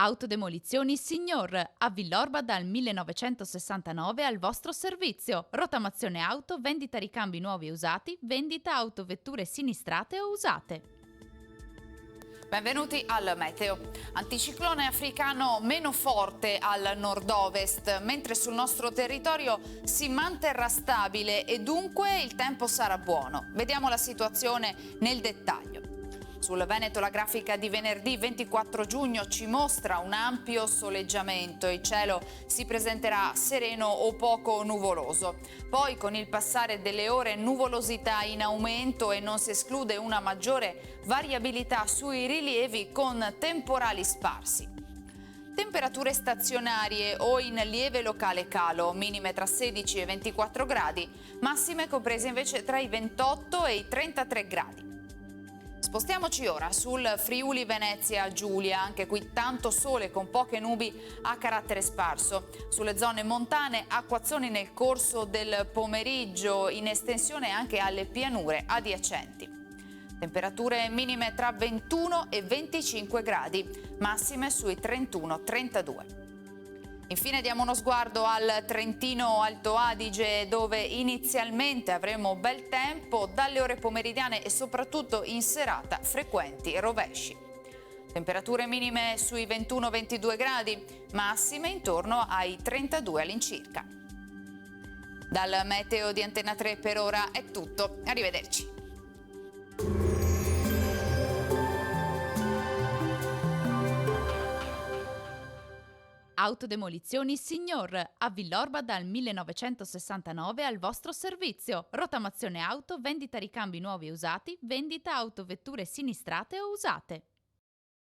Autodemolizioni Signor, a Villorba dal 1969 al vostro servizio. Rottamazione auto, vendita ricambi nuovi e usati, vendita autovetture sinistrate o usate. Benvenuti al meteo. Anticiclone africano meno forte al nord-ovest, mentre sul nostro territorio si manterrà stabile e dunque il tempo sarà buono. Vediamo la situazione nel dettaglio. Sul Veneto la grafica di venerdì 24 giugno ci mostra un ampio soleggiamento, il cielo si presenterà sereno o poco nuvoloso. Poi con il passare delle ore nuvolosità in aumento e non si esclude una maggiore variabilità sui rilievi con temporali sparsi. Temperature stazionarie o in lieve locale calo, minime tra 16 e 24 gradi, massime comprese invece tra i 28 e i 33 gradi. Spostiamoci ora sul Friuli Venezia Giulia, anche qui tanto sole con poche nubi a carattere sparso. Sulle zone montane acquazzoni nel corso del pomeriggio, in estensione anche alle pianure adiacenti. Temperature minime tra 21 e 25 gradi, massime sui 31-32. Infine diamo uno sguardo al Trentino Alto Adige, dove inizialmente avremo bel tempo, dalle ore pomeridiane e soprattutto in serata frequenti rovesci. Temperature minime sui 21-22 gradi, massime intorno ai 32 all'incirca. Dal meteo di Antena 3 per ora è tutto, arrivederci. Autodemolizioni Signor, a Villorba dal 1969 al vostro servizio. Rottamazione auto, vendita ricambi nuovi e usati, vendita autovetture sinistrate o usate.